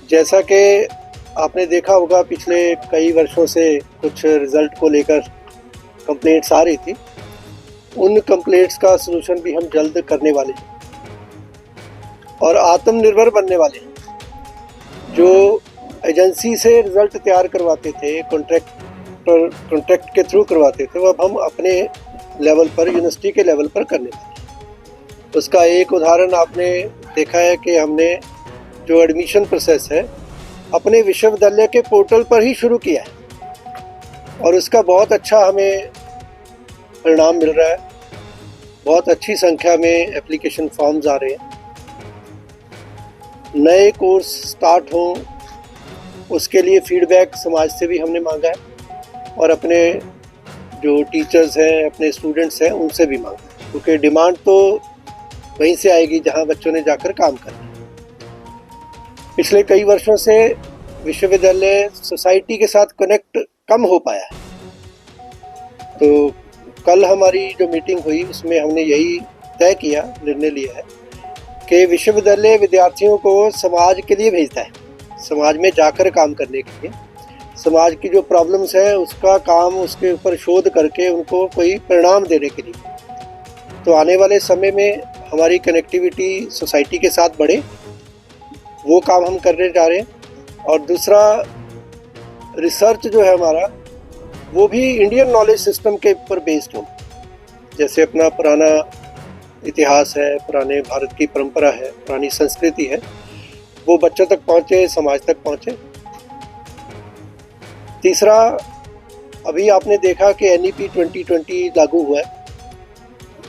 जैसा कि आपने देखा होगा पिछले कई वर्षों से कुछ रिज़ल्ट को लेकर कंप्लेंट्स आ रही थी। उन कंप्लेंट्स का सलूशन भी हम जल्द करने वाले हैं और आत्मनिर्भर बनने वाले हैं। जो एजेंसी से रिज़ल्ट तैयार करवाते थे, कॉन्ट्रैक्ट के थ्रू करवाते थे, वो अब हम अपने लेवल पर, यूनिवर्सिटी के लेवल पर करने वाले हैं। उसका एक उदाहरण आपने देखा है कि हमने जो एडमिशन प्रोसेस है अपने विश्वविद्यालय के पोर्टल पर ही शुरू किया है और उसका बहुत अच्छा हमें परिणाम मिल रहा है। बहुत अच्छी संख्या में एप्लीकेशन फॉर्म्स आ रहे हैं। नए कोर्स स्टार्ट हों उसके लिए फीडबैक समाज से भी हमने मांगा है और अपने जो टीचर्स हैं, अपने स्टूडेंट्स हैं, उनसे भी मांगा है, क्योंकि डिमांड तो वहीं से आएगी जहां बच्चों ने जाकर काम करना है। पिछले कई वर्षों से विश्वविद्यालय सोसाइटी के साथ कनेक्ट कम हो पाया है। तो कल हमारी जो मीटिंग हुई उसमें हमने यही तय किया, निर्णय लिया है कि विश्वविद्यालय विद्यार्थियों को समाज के लिए भेजता है, समाज में जाकर काम करने के लिए। समाज की जो प्रॉब्लम्स हैं उसका काम, उसके ऊपर शोध करके उनको कोई परिणाम देने के लिए। तो आने वाले समय में हमारी कनेक्टिविटी सोसाइटी के साथ बढ़े, वो काम हम करने जा रहे हैं। और दूसरा, रिसर्च जो है हमारा वो भी इंडियन नॉलेज सिस्टम के ऊपर बेस्ड हो। जैसे अपना पुराना इतिहास है, पुराने भारत की परंपरा है, पुरानी संस्कृति है, वो बच्चों तक पहुँचे, समाज तक पहुँचे। तीसरा, अभी आपने देखा कि NEP 2020 लागू हुआ है।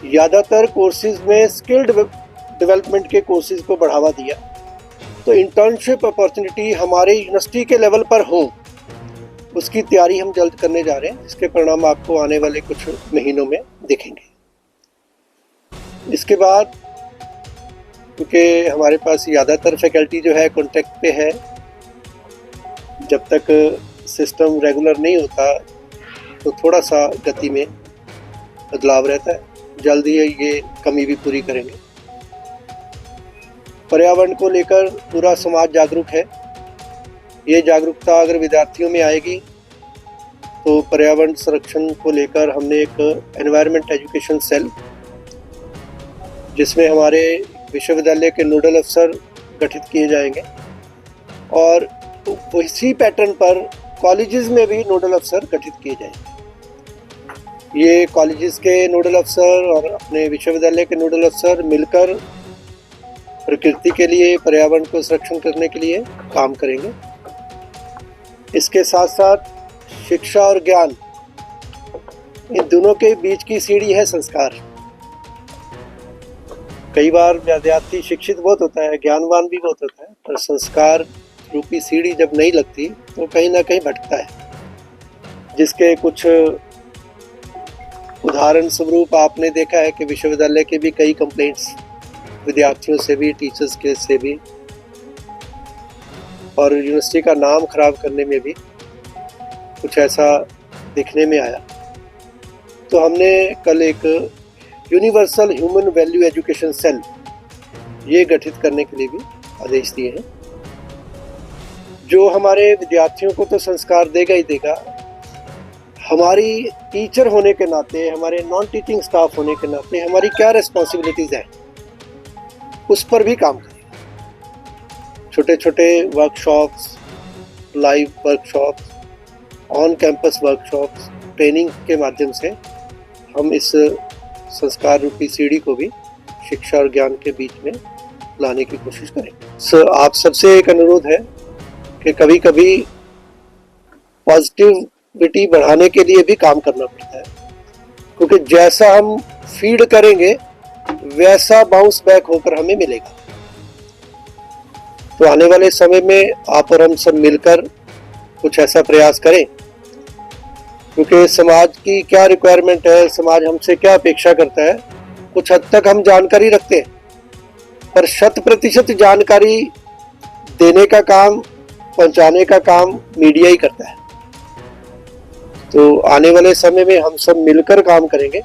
ज़्यादातर कोर्सेज में स्किल डेवलपमेंट के कोर्सेज को बढ़ावा दिया। तो इंटर्नशिप अपॉर्चुनिटी हमारे यूनिवर्सिटी के लेवल पर हो, उसकी तैयारी हम जल्द करने जा रहे हैं। इसके परिणाम आपको आने वाले कुछ महीनों में दिखेंगे। इसके बाद, क्योंकि हमारे पास ज़्यादातर फैकल्टी जो है कॉन्ट्रैक्ट पे है, जब तक सिस्टम रेगुलर नहीं होता तो थोड़ा सा गति में बदलाव रहता है। जल्द ही ये कमी भी पूरी करेंगे। पर्यावरण को लेकर पूरा समाज जागरूक है। ये जागरूकता अगर विद्यार्थियों में आएगी तो पर्यावरण संरक्षण को लेकर हमने एक एनवायरनमेंट एजुकेशन सेल, जिसमें हमारे विश्वविद्यालय के नोडल अफसर गठित किए जाएंगे और उसी पैटर्न पर कॉलेजेस में भी नोडल अफसर गठित किए जाएंगे। ये कॉलेजेस के नोडल अफसर और अपने विश्वविद्यालय के नोडल अफसर मिलकर प्रकृति के लिए, पर्यावरण को संरक्षण करने के लिए काम करेंगे। इसके साथ साथ शिक्षा और ज्ञान, इन दोनों के बीच की सीढ़ी है संस्कार। कई बार विद्यार्थी शिक्षित बहुत होता है, ज्ञानवान भी बहुत होता है, पर संस्कार रूपी सीढ़ी जब नहीं लगती तो कहीं ना कहीं भटकता है। जिसके कुछ उदाहरण स्वरूप आपने देखा है कि विश्वविद्यालय के भी कई कंप्लेंट्स विद्यार्थियों से भी, टीचर्स के से भी, और यूनिवर्सिटी का नाम खराब करने में भी कुछ ऐसा दिखने में आया। तो हमने कल एक universal human value education cell ये गठित करने के लिए भी आदेश दिए हैं, जो हमारे विद्यार्थियों को तो संस्कार देगा ही देगा, हमारी टीचर होने के नाते, हमारे नॉन टीचिंग स्टाफ होने के नाते हमारी क्या रिस्पॉन्सिबिलिटीज़ हैं उस पर भी काम करें। छोटे छोटे workshops, live workshops, on campus workshops, training के माध्यम से हम इस संस्कार रूपी सीढ़ी को भी शिक्षा और ज्ञान के बीच में लाने की कोशिश करें। आप सबसे एक अनुरोध है कि कभी कभी पॉजिटिविटी बढ़ाने के लिए भी काम करना पड़ता है, क्योंकि जैसा हम फीड करेंगे वैसा बाउंस बैक होकर हमें मिलेगा। तो आने वाले समय में आप और हम सब मिलकर कुछ ऐसा प्रयास करें, क्योंकि समाज की क्या रिक्वायरमेंट है, समाज हमसे क्या अपेक्षा करता है, कुछ हद तक हम जानकारी रखते हैं, पर 100% जानकारी देने का काम, पहुंचाने का काम मीडिया ही करता है। तो आने वाले समय में हम सब मिलकर काम करेंगे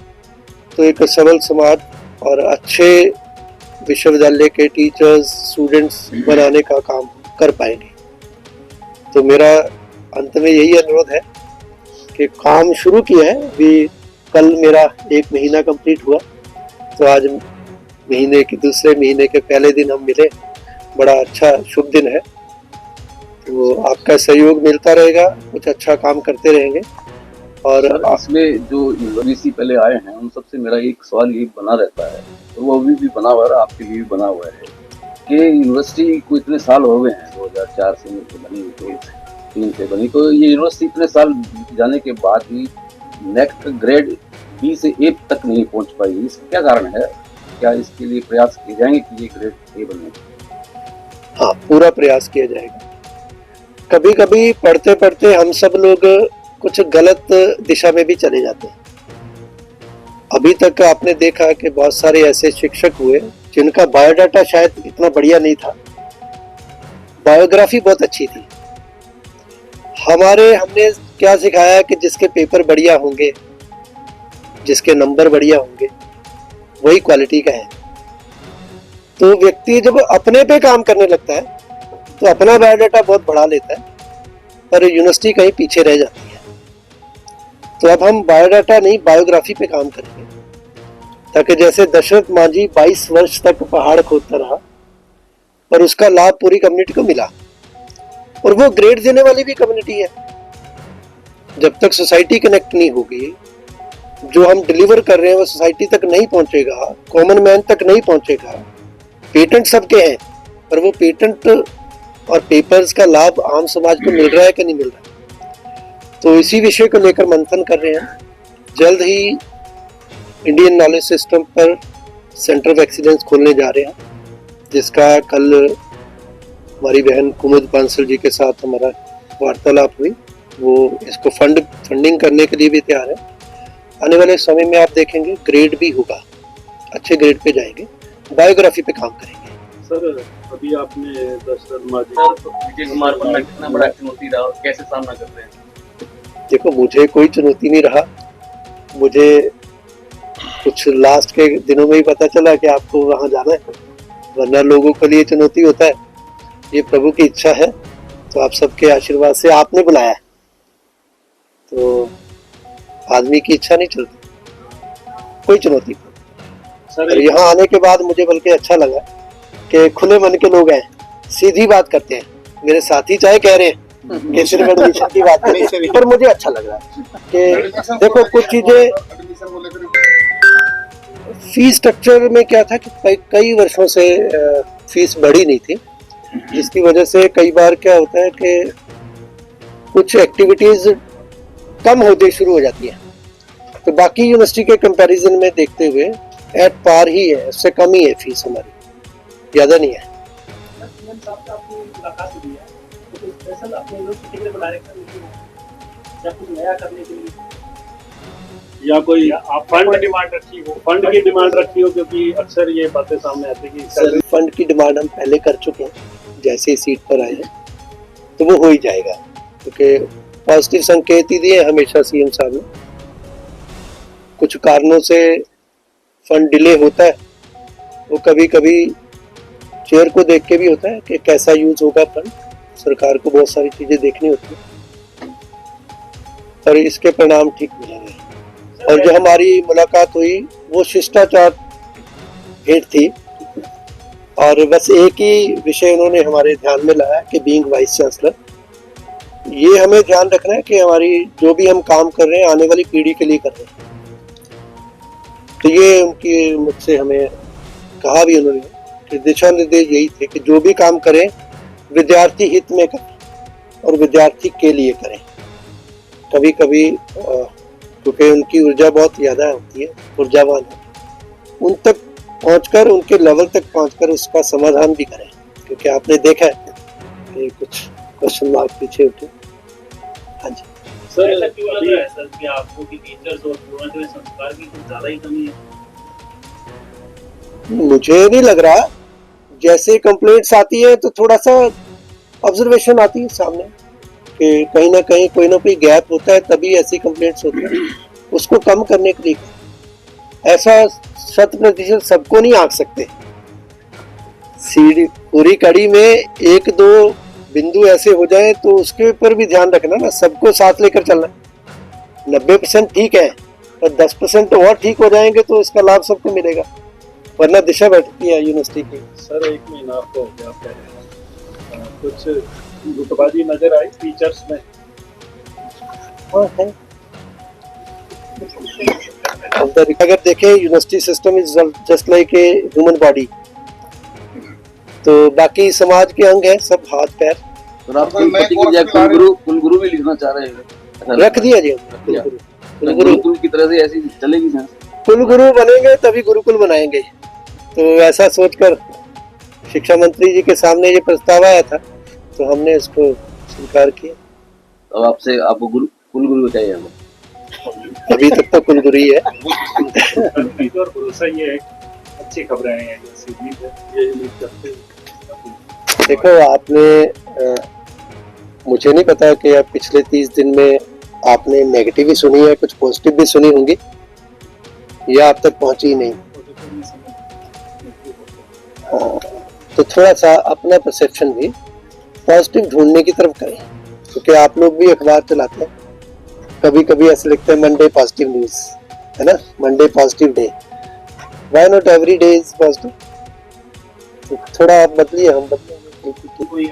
तो एक सबल समाज और अच्छे विश्वविद्यालय के टीचर्स, स्टूडेंट्स बनाने का काम कर पाएंगे। तो मेरा अंत में यही अनुरोध है कि काम शुरू किया है, अभी कल मेरा 1 महीना कंप्लीट हुआ, तो आज महीने के दूसरे महीने के पहले दिन हम मिले, बड़ा अच्छा शुभ दिन है। तो आपका सहयोग मिलता रहेगा, कुछ अच्छा काम करते रहेंगे। और इसमें जो यूनिवर्सिटी पहले आए हैं उन सबसे मेरा एक सवाल ये बना रहता है, और वो अभी भी बना हुआ है, आपके लिए भी बना हुआ है, कि यूनिवर्सिटी को इतने साल हो गए हैं, 2004 से बनी, तो 3 से बनी, तो ये यूनिवर्सिटी इतने साल जाने के बाद भी नेक्स्ट ग्रेड बी से ए तक नहीं पहुंच पाई, इसका क्या कारण है? क्या इसके लिए प्रयास किए जाएंगे कि ये ग्रेड ए बने? हाँ, पूरा प्रयास किया जाएगा। कभी कभी पढ़ते पढ़ते हम सब लोग कुछ गलत दिशा में भी चले जाते हैं। अभी तक आपने देखा कि बहुत सारे ऐसे शिक्षक हुए जिनका बायोडाटा शायद इतना बढ़िया नहीं था, बायोग्राफी बहुत अच्छी थी। हमने क्या सिखाया कि जिसके पेपर बढ़िया होंगे, जिसके नंबर बढ़िया होंगे, वही क्वालिटी का है। तो व्यक्ति जब अपने पे काम करने लगता है तो अपना बायोडाटा बहुत बढ़ा लेता है, पर यूनिवर्सिटी कहीं पीछे रह जाती है। तो अब हम बायोडाटा नहीं, बायोग्राफी पे काम करेंगे, ताकि जैसे दशरथ मांझी 22 वर्ष तक पहाड़ खोदता रहा और उसका लाभ पूरी कम्युनिटी को मिला, और वो ग्रेड देने वाली भी कम्युनिटी है। जब तक सोसाइटी कनेक्ट नहीं होगी, जो हम डिलीवर कर रहे हैं वो सोसाइटी तक नहीं पहुंचेगा, कॉमन मैन तक नहीं पहुंचेगा। पेटेंट सबके हैं, पर वो पेटेंट और पेपर्स का लाभ आम समाज को मिल रहा है कि नहीं मिल रहा है। तो इसी विषय को लेकर मंथन कर रहे हैं। जल्द ही इंडियन नॉलेज सिस्टम पर सेंटर ऑफ एक्सीलेंस खोलने जा रहे हैं, जिसका कल हमारी बहन कुमुद बांसल जी के साथ हमारा वार्तालाप हुई। वो इसको फंडिंग करने के लिए भी तैयार है। आने वाले समय में आप देखेंगे ग्रेड भी होगा, अच्छे ग्रेड पे जाएंगे, बायोग्राफी पे काम करेंगे। सर, अभी आपने दशरथ मांझी विजय कुमार बनना कितना बड़ा चुनौती रहा और कैसे सामना कर रहे हैं? देखो, मुझे कोई चुनौती नहीं रहा। मुझे कुछ लास्ट के दिनों में ही पता चला कि आपको वहां जाना है, वरना लोगों के लिए चुनौती होता है। ये प्रभु की इच्छा है, तो आप सबके आशीर्वाद से आपने बुलाया है, तो आदमी की इच्छा नहीं चलती, कोई चुनौती नहीं। और यहाँ आने के बाद मुझे बल्कि अच्छा लगा कि खुले मन के लोग हैं, सीधी बात करते हैं। मेरे साथी चाहे कह रहे हैं कि सिर्फ एडमिशन की बात करें, पर मुझे अच्छा लग रहा है कि देखो कुछ चीजें, फीस स्ट्रक्चर में क्या था कि कई वर्षों से फीस बढ़ी नहीं थी, जिसकी वजह से कई बार क्या होता है कि कुछ एक्टिविटीज कम होते शुरू हो जाती है। तो बाकी यूनिवर्सिटी के कंपैरिजन में देखते हुए एट पार ही है, उससे कम ही है फीस हमारी, ज्यादा नहीं है। या कोई फंड की डिमांड रखी हो, क्योंकि अक्सर ये बातें सामने आती है कि फंड की डिमांड हम पहले कर चुके हैं, जैसे ही सीट पर आए हैं, तो वो हो ही जाएगा, क्योंकि पॉजिटिव संकेत ही दिए हमेशा सीएम साहब ने। कुछ कारणों से फंड डिले होता है, वो कभी कभी चेयर को देख के भी होता है कि कैसा यूज होगा फंड। सरकार को बहुत सारी चीजें देखनी होती है, पर इसके परिणाम ठीक मिलेंगे। और जो हमारी मुलाकात हुई वो शिष्टाचार भेंट थी, और बस एक ही विषय उन्होंने हमारे ध्यान में लाया कि बीइंग वाइस चांसलर, ये हमें ध्यान रखना है कि हमारी जो भी हम काम कर रहे हैं आने वाली पीढ़ी के लिए कर रहे हैं। तो ये उनकी मुझसे हमें कहा भी उन्होंने कि दिशा निर्देश यही थे कि जो भी काम करें विद्यार्थी हित में करें और विद्यार्थी के लिए करें। कभी कभी क्योंकि उनकी ऊर्जा बहुत ज़्यादा होती है, ऊर्जावान है, उन तक पहुंचकर, उनके लेवल तक पहुंचकर उसका समाधान भी करें, क्योंकि आपने देखा है कि कुछ क्वेश्चन मार्क पीछे उठे। हाँ जी सर, ऐसा क्यों लग रहा है सर कि आपको कि टीचर्स और स्टूडेंट्स में संस्कार की कुछ ज़्यादा ही कमी है? मुझे नहीं लग रहा। जैसे कंप्लेंट्स आती है तो थोड़ा सा ऑब्जर्वेशन आती है सामने कि कहीं ना कहीं कोई ना कोई गैप होता है, तभी ऐसी कंप्लेंट्स होती है। उसको कम करने के लिए ऐसा 100% सबको नहीं आंक सकते। सीढ़ी पूरी कड़ी में 1-2 बिंदु ऐसे हो जाए तो उसके ऊपर भी ध्यान रखना ना, सबको साथ लेकर चलना। 90% ठीक है, पर 10% और ठीक हो जाएंगे तो इसका लाभ सबको मिलेगा, वरना दिशा बैठती है यूनिवर्सिटी की। सर 1 महीना आपको हो गया पहले, कुछ गुटबाजी नजर आई टीचर्स में? अगर देखें, university system is just like a human body, तो बाकी समाज के अंग हैं सब, हाथ पैर। और आप कुलगुरु भी लिखना चाह रहे हैं? रख दिया जी कुलगुरु। गुरुकुल की तरह से ऐसी चलेगी सर? कुलगुरु बनेंगे तभी गुरुकुल बनाएंगे। तो ऐसा सोचकर शिक्षा मंत्री जी के सामने ये प्रस्ताव आया था, तो हमने इसको स्वीकार किया। अब आपसे आपको कुलगुरु चाहिए हमें? अभी तक तो कुलगुरु ही है। और भरोसा ये है अच्छी खबरें हैं, ये उम्मीद करते हैं। देखो, आपने मुझे नहीं पता कि अब पिछले 30 दिन में आपने नेगेटिव भी सुनी है, कुछ पॉजिटिव भी सुनी होंगी, या आप तक पहुंची नहीं। तो थोड़ा सा अपना परसेप्शन भी पॉजिटिव ढूंढने की तरफ करें, क्योंकि आप लोग भी अखबार चलाते हैं, कभी कभी ऐसे लिखते हैं मंडे पॉजिटिव न्यूज, है ना, Monday positive day. Why not every day is positive? थोड़ा आप बदलिए, हम बदलेंगे।